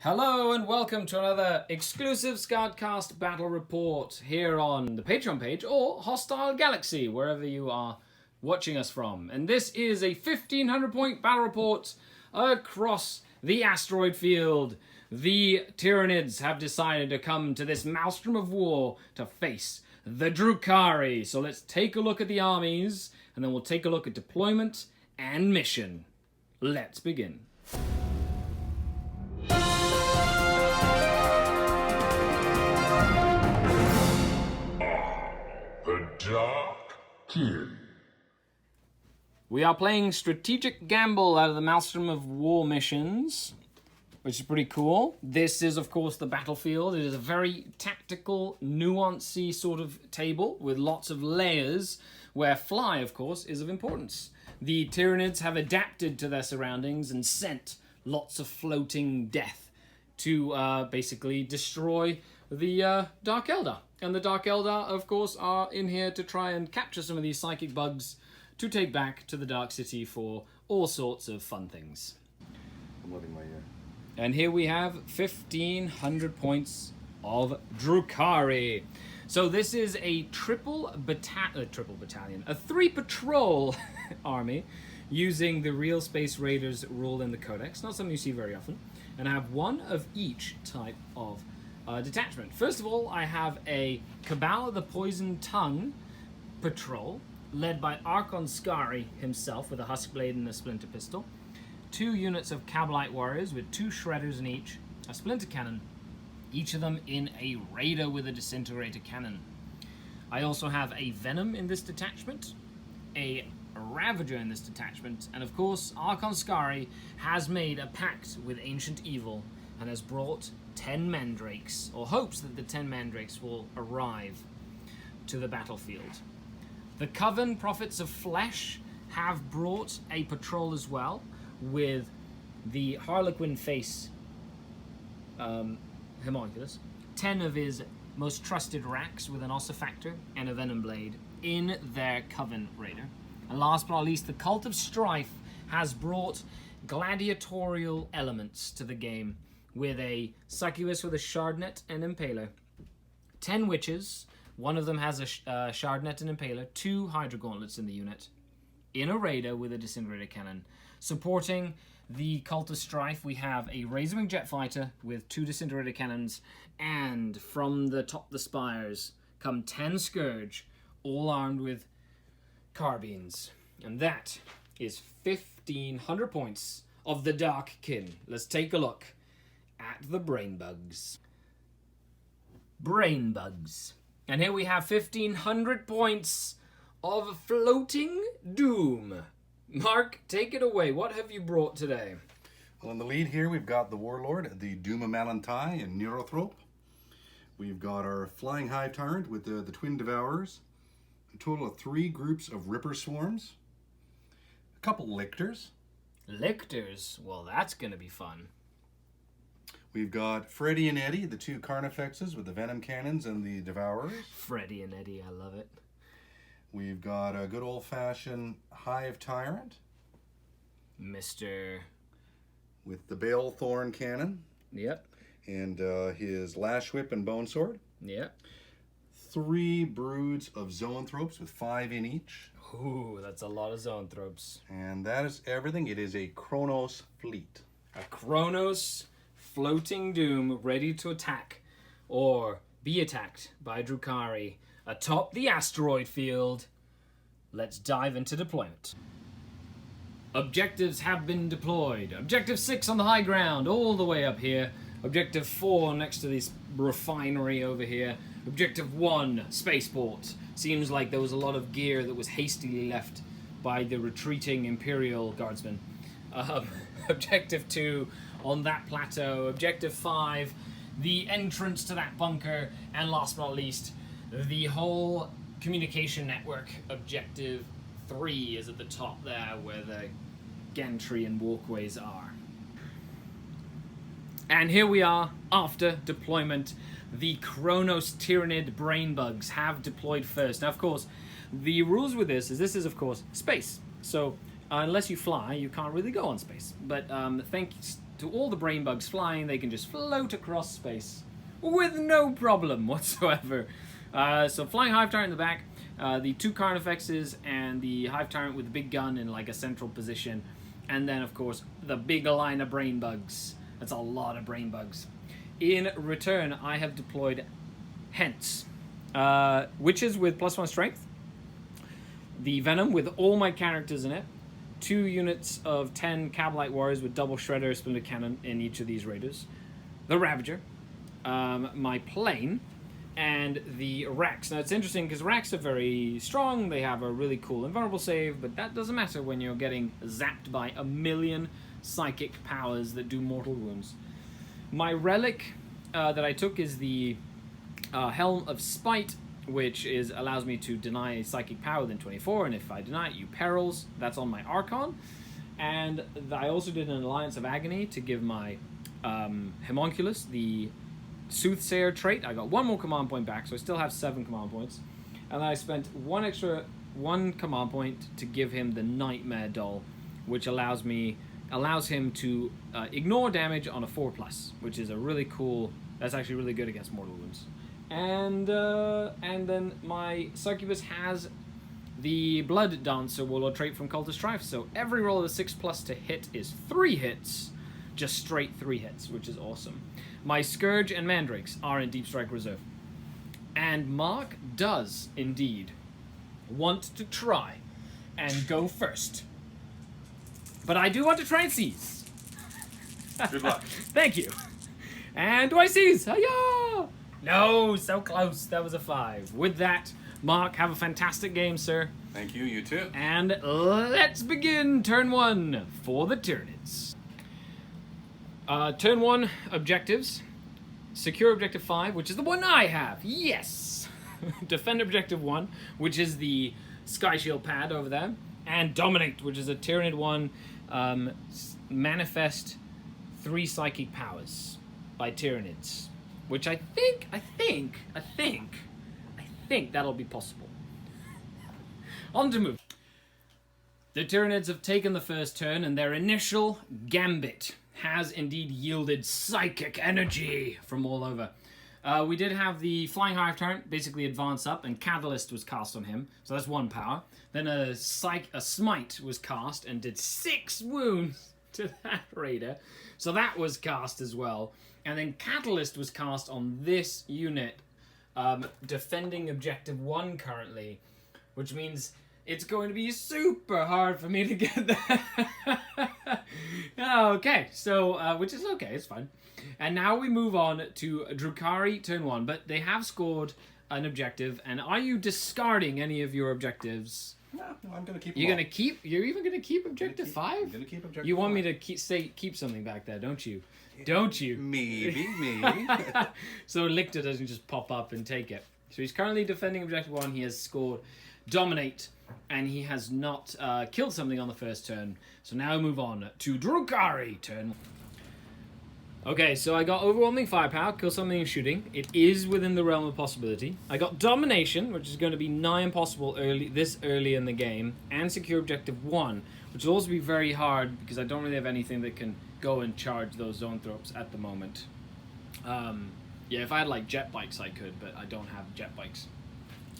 Hello and welcome to another exclusive SkaredCast battle report here on the Patreon page or Hostile Galaxy, wherever you are watching us from. And this is a 1500 point battle report across the asteroid field. The Tyrannids have decided to come to this maelstrom of war to face the Drukhari. So let's take a look at the armies and then we'll take a look at deployment and mission. Let's begin. The Dark Kid. We are playing Strategic Gamble out of the Maelstrom of War missions, which is pretty cool. This is, of course, the battlefield. It is a very tactical, nuancy sort of table with lots of layers, where fly, of course, is of importance. The Tyrannids have adapted to their surroundings and sent lots of floating death to basically destroy the Dark Eldar. And the Dark Eldar, of course, are in here to try and capture some of these psychic bugs to take back to the Dark City for all sorts of fun things. I'm loving my ear. And here we have 1,500 points of Drukhari. So this is a triple battalion, a 3-patrol army using the Real Space Raiders rule in the Codex. Not something you see very often. And I have one of each type of detachment. First of all, I have a Cabal of the Poison Tongue patrol, led by Archon Skari himself with a Husk Blade and a Splinter Pistol. 2 units of Cabalite Warriors with 2 Shredders in each, a Splinter Cannon, each of them in a Raider with a Disintegrator Cannon. I also have a Venom in this detachment, a Ravager in this detachment, and of course, Archon Skari has made a pact with Ancient Evil and has brought 10 Mandrakes, or hopes that the 10 Mandrakes will arrive to the battlefield. The Coven Prophets of Flesh have brought a patrol as well, with the Harlequin Face Homunculus, 10 of his most trusted racks with an Ossifactor and a Venom Blade in their Coven Raider. And last but not least, the Cult of Strife has brought gladiatorial elements to the game, with a Succubus with a Shardnet and Impaler, 10 Witches, one of them has a Shardnet and Impaler, 2 Hydra Gauntlets in the unit, in a Raider with a Disintegrator Cannon. Supporting the Cult of Strife, we have a Razorwing Jet Fighter with 2 Disintegrator Cannons, and from the top of the spires come 10 Scourge, all armed with carbines. And that is 1,500 points of the Dark Kin. Let's take a look at the Brain Bugs. Brain Bugs. And here we have 1,500 points of Floating Doom. Mark, take it away. What have you brought today? Well, in the lead here, we've got the Warlord, the Doom of Malantai and Neurothrope. We've got our Flying Hive Tyrant with the Twin Devourers. A total of 3 groups of Ripper Swarms. A couple Lictors. Lictors? Well, that's going to be fun. We've got Freddy and Eddie, the 2 Carnifexes with the Venom Cannons and the Devourers. Freddy and Eddie, I love it. We've got a good old-fashioned Hive Tyrant. Mr. With the Balethorn Cannon. Yep. And his Lash Whip and Bone Sword. Yep. 3 broods of Zoanthropes with 5 in each. Ooh, that's a lot of Zoanthropes. And that is everything. It is a Kronos fleet. A Kronos Floating Doom ready to attack or be attacked by Drukhari atop the asteroid field. Let's dive into deployment. Objectives have been deployed. Objective 6 on the high ground, all the way up here. Objective 4 next to this refinery over here. Objective 1, spaceport. Seems like there was a lot of gear that was hastily left by the retreating Imperial Guardsmen. Objective 2 on that plateau. Objective 5, the entrance to that bunker. And last but not least, the whole communication network. Objective 3 is at the top there, where the gantry and walkways are. And here we are, after deployment. The Kronos Tyrannid Brain Bugs have deployed first. Now, of course, the rules with this is, of course, space. So, unless you fly, you can't really go on space. But thanks to all the brain bugs flying, they can just float across space with no problem whatsoever. So flying hive tyrant in the back, the 2 Carnifexes and the hive tyrant with the big gun in like a central position, and then of course the big line of brain bugs. That's a lot of brain bugs. In return, I have deployed Hence, witches with +1 strength, the Venom with all my characters in it, 2 units of 10 Cabalite Warriors with double Shredder Splinter Cannon in each of these raiders, the Ravager, my Plane, and the Rax. Now it's interesting because Rax are very strong, they have a really cool invulnerable save, but that doesn't matter when you're getting zapped by a million psychic powers that do mortal wounds. My relic that I took is the Helm of Spite, which allows me to deny psychic power within 24, and if I deny it, you perils. That's on my Archon. And I also did an Alliance of Agony to give my Homunculus the Soothsayer trait. I got 1 more command point back, so I still have 7 command points. And then I spent 1 command point to give him the Nightmare Doll, which allows him to ignore damage on a 4+, which is a really cool. That's actually really good against mortal wounds. And then my Succubus has the Blood Dancer Warlord trait from Cult of Strife. So every roll of a 6+ to hit is 3 hits, just straight 3 hits, which is awesome. My Scourge and Mandrakes are in Deep Strike Reserve. And Mark does indeed want to try and go first. But I do want to try and seize. Good luck. Thank you. And do I seize? Hiya! No, so close. That was a 5. With that, Mark, have a fantastic game, sir. Thank you, you too. And let's begin turn 1 for the Tyrannids. Turn 1 objectives. Secure objective 5, which is the one I have. Yes! Defend objective 1, which is the Sky Shield pad over there. And Dominate, which is a Tyrannid 1 manifest 3 psychic powers by Tyrannids. Which I think that'll be possible. On to move. The Tyrannids have taken the first turn, and their initial gambit has indeed yielded psychic energy from all over. We did have the Flying Hive Tyrant basically advance up, and Catalyst was cast on him, so that's 1 power. Then a Smite was cast and did 6 wounds to that raider, so that was cast as well. And then Catalyst was cast on this unit, defending objective 1 currently, which means it's going to be super hard for me to get there. Okay, so, which is okay, it's fine. And now we move on to Drukhari turn 1, but they have scored an objective, and are you discarding any of your objectives? No, I'm going to keep them. You're even going to keep objective 5? I'm going to keep objective 5. You want me to keep something back there, don't you? Don't you? Maybe. So Lictor doesn't just pop up and take it. So he's currently defending objective 1. He has scored Dominate, and he has not killed something on the first turn. So now we move on to Drukhari turn 1. Okay, so I got Overwhelming Firepower, kill something in shooting. It is within the realm of possibility. I got Domination, which is going to be nigh impossible this early in the game, and Secure Objective 1, which will also be very hard because I don't really have anything that can go and charge those Zoanthropes at the moment. Yeah, if I had like jet bikes I could, but I don't have jet bikes.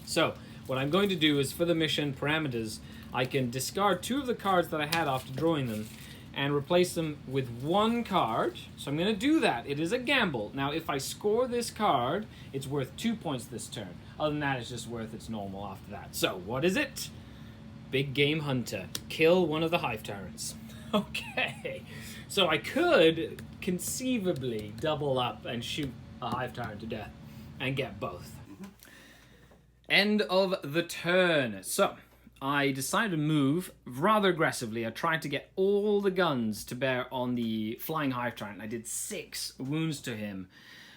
So, what I'm going to do is for the mission parameters, I can discard 2 of the cards that I had after drawing them, and replace them with 1 card. So I'm going to do that. It is a gamble. Now, if I score this card, it's worth 2 points this turn. Other than that, it's just worth its normal after that. So, what is it? Big Game Hunter. Kill one of the Hive Tyrants. Okay. So I could conceivably double up and shoot a Hive Tyrant to death and get both. End of the turn. So, I decided to move rather aggressively. I tried to get all the guns to bear on the Flying Hive Tyrant. I did 6 wounds to him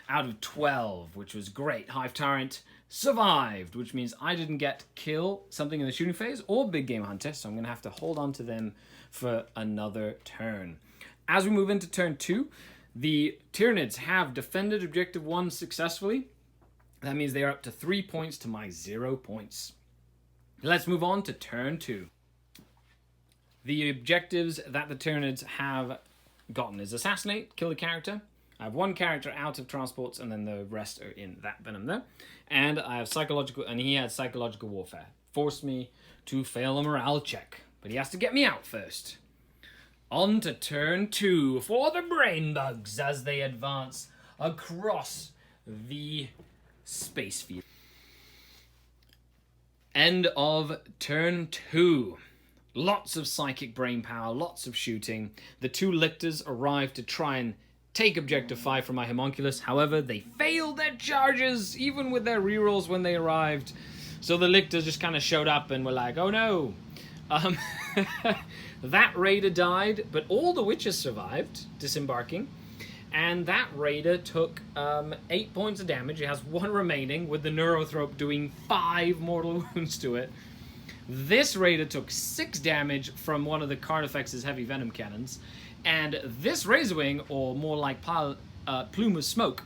out of 12, which was great. Hive Tyrant survived, which means I didn't get kill something in the shooting phase or Big Game Hunter, so I'm going to have to hold on to them for another turn. As we move into turn 2, the Tyrannids have defended Objective 1 successfully. That means they are up to 3 points to my 0 points. Let's move on to turn 2. The objectives that the Tyrannids have gotten is Assassinate, kill the character. I have one character out of transports, and then the rest are in that venom there. And I have Psychological, and he had Psychological Warfare. Forced me to fail a morale check, but he has to get me out first. On to turn 2 for the brain bugs as they advance across the space field. End of turn 2. Lots of psychic brain power, lots of shooting. The 2 lictors arrive to try and take Objective 5 from my homunculus. However, they failed their charges, even with their rerolls when they arrived. So the lictors just kind of showed up and were like, oh no. That raider died, but all the witches survived, disembarking. And that raider took 8 points of damage. It has 1 remaining, with the Neurothrope doing 5 mortal wounds to it. This raider took 6 damage from one of the Carnifex's heavy venom cannons. And this Razorwing, or more like Plume of Smoke,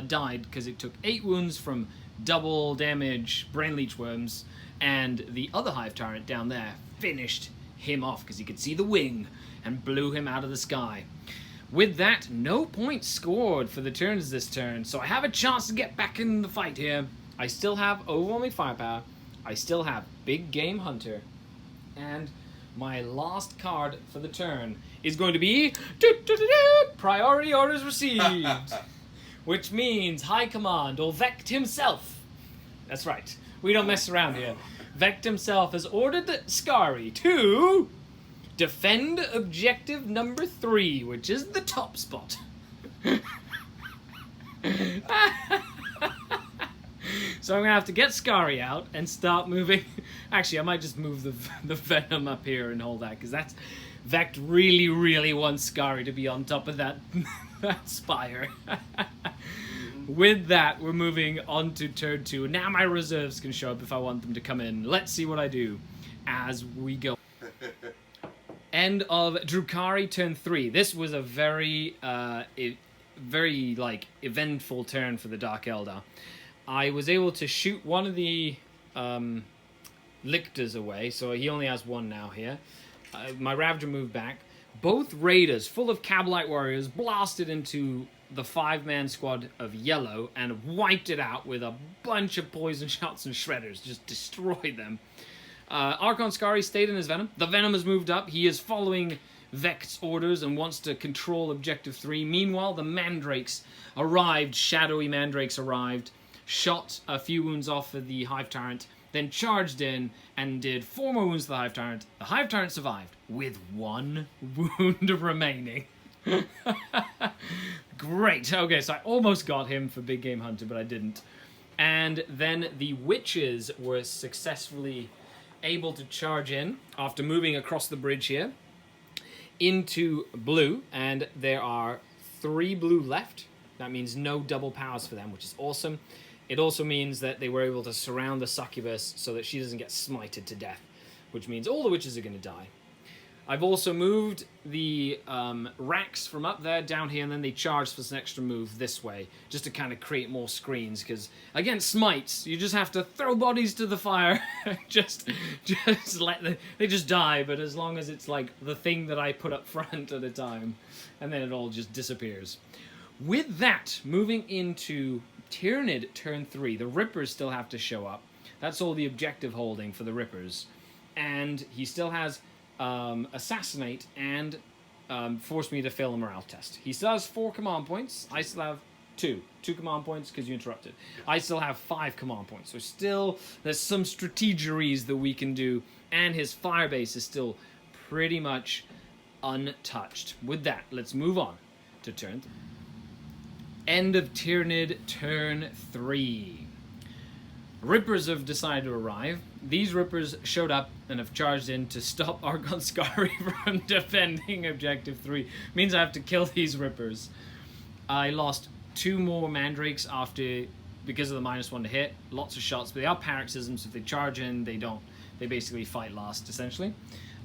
died because it took 8 wounds from double damage Brain Leech Worms. And the other Hive Tyrant down there finished him off because he could see the wing and blew him out of the sky. With that, no points scored for the turns this turn, so I have a chance to get back in the fight here. I still have overwhelming firepower, I still have Big Game Hunter, and my last card for the turn is going to be Priority Orders Received, which means High Command, or Vect himself. That's right, we don't mess around here. Vect himself has ordered Skari to defend objective number 3, which is the top spot. So I'm going to have to get Skari out and start moving. Actually, I might just move the venom up here and hold that, because that's Vect really, really wants Skari to be on top of that, that spire. With that, we're moving on to turn 2. Now my reserves can show up if I want them to come in. Let's see what I do as we go. End of Drukhari, turn 3. This was a very eventful turn for the Dark Eldar. I was able to shoot one of the lictors away, so he only has 1 now here. My Ravager moved back. Both raiders, full of Cabalite warriors, blasted into the 5-man squad of yellow and wiped it out with a bunch of poison shots and shredders. Just destroyed them. Archon Skari stayed in his venom. The venom has moved up. He is following Vect's orders and wants to control Objective 3. Meanwhile, the Mandrakes arrived. Shadowy Mandrakes arrived. Shot a few wounds off of the Hive Tyrant. Then charged in and did 4 more wounds to the Hive Tyrant. The Hive Tyrant survived with 1 wound remaining. Great. Okay, so I almost got him for Big Game Hunter, but I didn't. And then the witches were successfully able to charge in after moving across the bridge here into blue, and there are 3 blue left. That means no double powers for them, which is awesome. It also means that they were able to surround the succubus so that she doesn't get smited to death, which means all the witches are going to die. I've also moved the racks from up there down here, and then they charged for an extra move this way, just to kind of create more screens, because against smites, you just have to throw bodies to the fire, just let them, they just die, but as long as it's like the thing that I put up front at a time, and then it all just disappears. With that, moving into Tyrannid turn 3, the Rippers still have to show up. That's all the objective holding for the Rippers. And he still has Assassinate and force me to fail a morale test. He still has 4 command points. I still have 2 command points because you interrupted. I still have 5 command points. So still, there's some strategeries that we can do. And his firebase is still pretty much untouched. With that, let's move on to turn 3. End of Tyrannid, turn 3. Rippers have decided to arrive. These Rippers showed up and have charged in to stop Archon Skari from defending Objective 3. Means I have to kill these Rippers. I lost 2 more Mandrakes because of the -1 to hit. Lots of shots, but they are paroxysms. If they charge in, they don't. They basically fight last, essentially.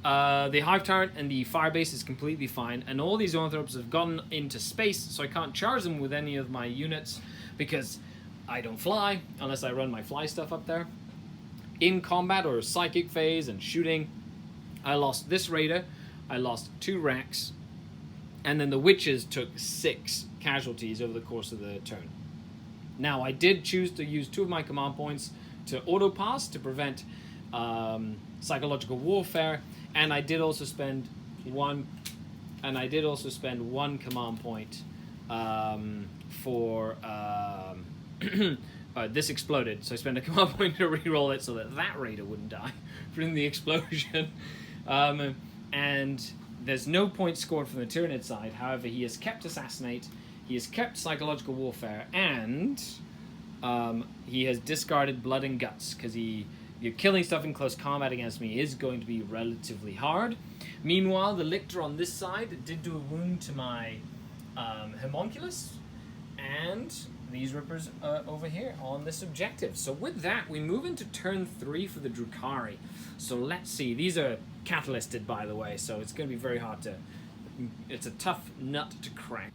The Hive Tyrant and the Firebase is completely fine, and all these Zoanthropes have gone into space, so I can't charge them with any of my units because I don't fly, unless I run my fly stuff up there. In combat or psychic phase and shooting, I lost this Raider, I lost 2 Racks, And then the witches took 6 casualties over the course of the turn. Now, I did choose to use 2 of my command points to auto-pass to prevent psychological warfare, and I did also spend one command point for this exploded, so I spent a command point to reroll it so that raider wouldn't die from the explosion. And there's no points scored from the Tyranid side. However, he has kept Assassinate, he has kept Psychological Warfare, and he has discarded Blood and Guts, because you're killing stuff in close combat against me is going to be relatively hard. Meanwhile, the Lictor on this side did do a wound to my Homunculus, and these Rippers over here on this objective. So with that, we move into turn 3 for the Drukhari. So let's see. These are catalysted, by the way, so it's going to be very hard to... It's a tough nut to crack.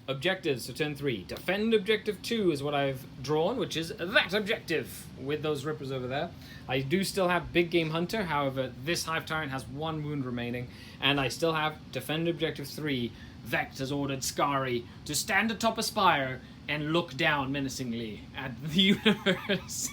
Objectives for turn 3. Defend objective 2 is what I've drawn, which is that objective with those Rippers over there. I do still have Big Game Hunter, however, this Hive Tyrant has 1 wound remaining, and I still have defend objective 3. Vecht has ordered Skari to stand atop a spire and look down menacingly at the universe.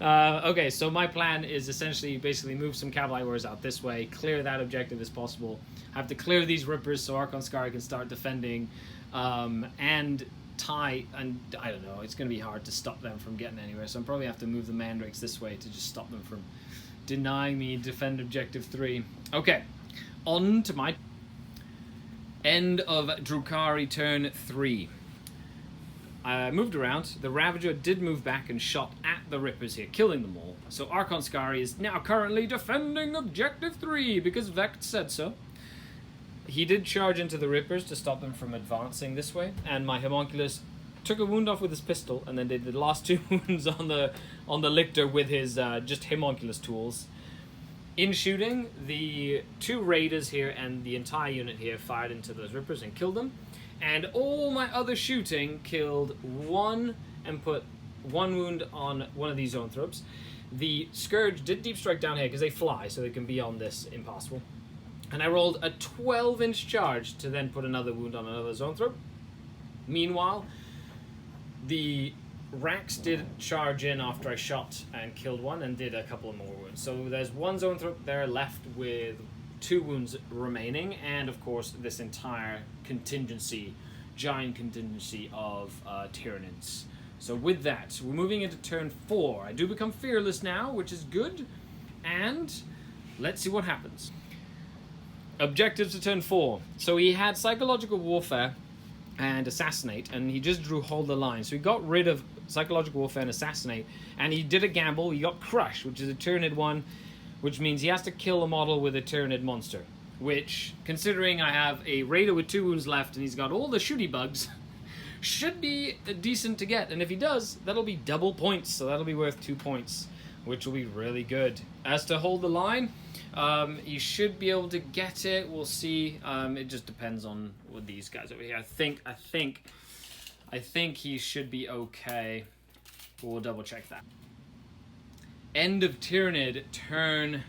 Okay, so my plan is essentially basically move some cavalry warriors out this way, clear that objective as possible. I have to clear these Rippers so Archon Skari can start defending, and I don't know, it's going to be hard to stop them from getting anywhere, so I'm probably have to move the Mandrakes this way to just stop them from denying me defend objective 3. Okay, on to my end of Drukhari turn 3. I moved around. The Ravager did move back and shot at the Rippers here, killing them all. So Archon Skari is now currently defending objective 3 because Vecht said so. He did charge into the Rippers to stop them from advancing this way, and my Homunculus took a wound off with his pistol and then did the last 2 wounds on the Lictor with his just Homunculus tools. In shooting, the 2 raiders here and the entire unit here fired into those Rippers and killed them. And all my other shooting killed 1 and put 1 wound on one of these Zoanthropes. The Scourge did deep strike down here because they fly, so they can be on this impossible. And I rolled a 12-inch charge to then put another wound on another Zoanthrope. Meanwhile, the Rax did charge in after I shot and killed 1 and did a couple of more wounds. So there's 1 Zoanthrope there left with 2 wounds remaining, and of course this entire contingency, giant contingency of Tyrannids. So with that, we're moving into turn 4. I do become fearless now, which is good, and let's see what happens. Objectives to turn 4. So he had Psychological Warfare and Assassinate, and he just drew Hold the Line. So he got rid of Psychological Warfare and Assassinate, and he did a gamble. He got Crush, which is a Tyrannid 1, which means he has to kill a model with a Tyrannid monster, which, considering I have a Raider with 2 wounds left and he's got all the shooty bugs, should be decent to get. And if he does, that'll be double points, so that'll be worth 2 points, which will be really good. As to Hold the Line, you should be able to get it. We'll see. It just depends on with these guys over here. I think he should be okay. We'll double check that. End of Tyrannid, turn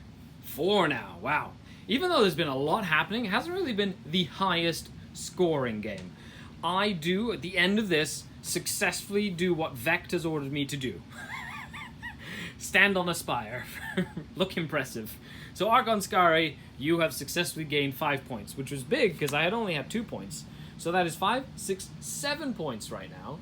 4 now. Wow. Even though there's been a lot happening, it hasn't really been the highest scoring game. I do, at the end of this, successfully do what Vecht has ordered me to do. Stand on a spire. Look impressive. So Archon Skari, you have successfully gained 5 points, which was big because I had only had 2 points. So that is 5, 6, 7 points right now.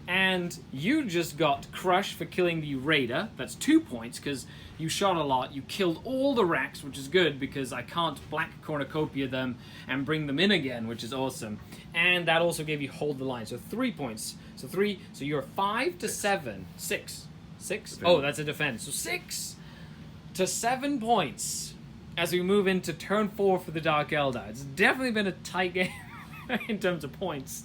And you just got Crush for killing the Raider. That's 2 points because you shot a lot. You killed all the Rax, which is good because I can't Black Cornucopia them and bring them in again, which is awesome. And that also gave you Hold the Line. So 3 points. So 3. So you're 5 to 7. 6. 6? Defend. Oh, that's a defense. So 6 to 7 points as we move into turn 4 for the Dark Eldar. It's definitely been a tight game in terms of points,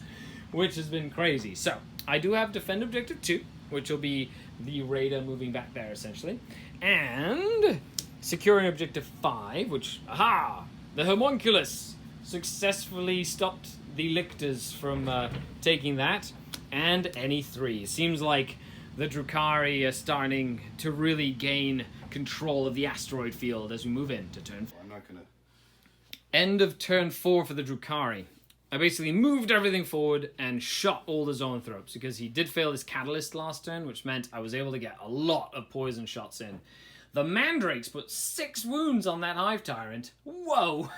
which has been crazy. So I do have Defend Objective 2, which will be the Raider moving back there, essentially. And Securing Objective 5, which, aha! The Homunculus successfully stopped the Lictors from taking that. And any 3. Seems like the Drukhari are starting to really gain control of the asteroid field as we move into turn 4. I'm not going to End of turn 4 for the Drukhari. I basically moved everything forward and shot all the zoanthropes because he did fail his catalyst last turn, which meant I was able to get a lot of poison shots in. The mandrakes put 6 wounds on that hive tyrant. Whoa!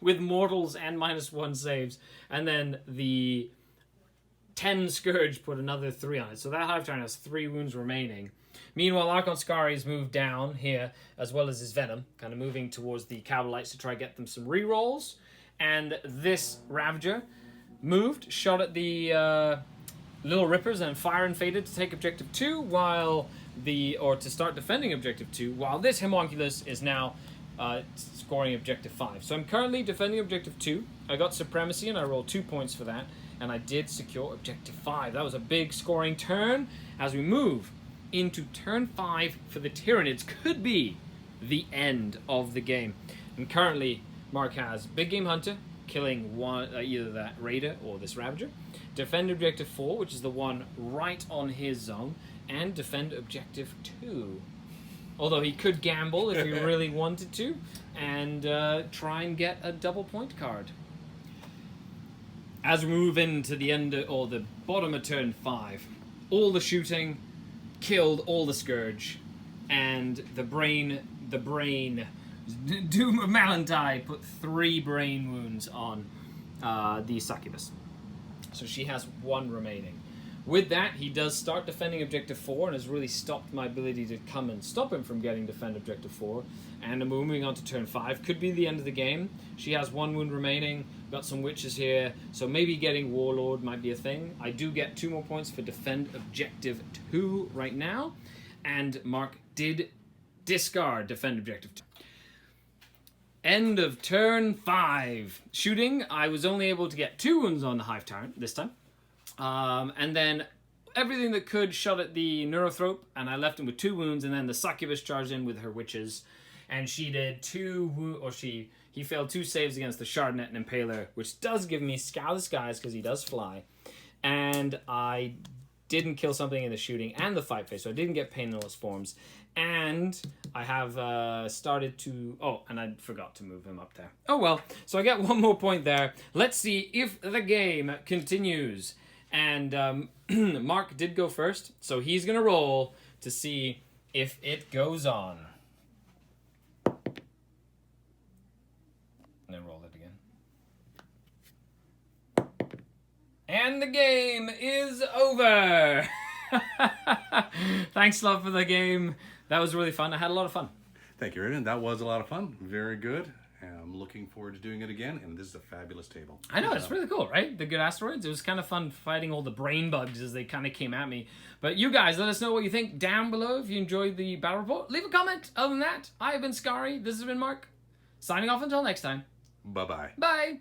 With mortals and -1 saves. And then the 10 scourge put another 3 on it. So that hive tyrant has 3 wounds remaining. Meanwhile, Archon Skari's moved down here, as well as his venom, kind of moving towards the Cavalites to try to get them some rerolls. And this Ravager moved, shot at the Little Rippers, and fire and faded to take objective 2, to start defending objective 2, while this Homunculus is now scoring objective 5. So I'm currently defending objective 2. I got supremacy and I rolled 2 points for that, and I did secure objective 5. That was a big scoring turn. As we move into turn 5 for the Tyrannids, could be the end of the game. And currently Mark has Big Game Hunter, killing one, either that Raider or this Ravager. Defend Objective 4, which is the one right on his zone. And defend Objective 2. Although he could gamble if he really wanted to. And try and get a double point card. As we move into the end, or the bottom of turn 5. All the shooting killed all the Scourge. And the brain... Doom of Malantai put 3 brain wounds on the Succubus. So she has 1 remaining. With that, he does start defending Objective 4 and has really stopped my ability to come and stop him from getting defend Objective 4. And moving on to turn 5 could be the end of the game. She has 1 wound remaining. Got some witches here, so maybe getting Warlord might be a thing. I do get 2 more points for defend Objective 2 right now. And Mark did discard defend Objective 2. End of turn 5. Shooting, I was only able to get 2 wounds on the Hive Tyrant this time. And then everything that could shot at the Neurothrope, and I left him with 2 wounds, and then the Succubus charged in with her witches, and she did he failed 2 saves against the Shardnet and Impaler, which does give me Scour the Skies because he does fly. And I didn't kill something in the shooting and the fight phase, so I didn't get pain in those forms. And I have started to... Oh, and I forgot to move him up there. Oh well, so I get 1 more point there. Let's see if the game continues. And Mark did go first, so he's going to roll to see if it goes on. And then roll it again. And the game is over! Thanks a lot for the game. That was really fun. I had a lot of fun. Thank you, Raiden. That was a lot of fun. Very good. I'm looking forward to doing it again, and this is a fabulous table. I know, it's really cool, right? The good asteroids. It was kind of fun fighting all the brain bugs as they kind of came at me. But you guys, let us know what you think down below if you enjoyed the battle report. Leave a comment. Other than that, I have been Skari. This has been Mark. Signing off until next time. Bye-bye. Bye.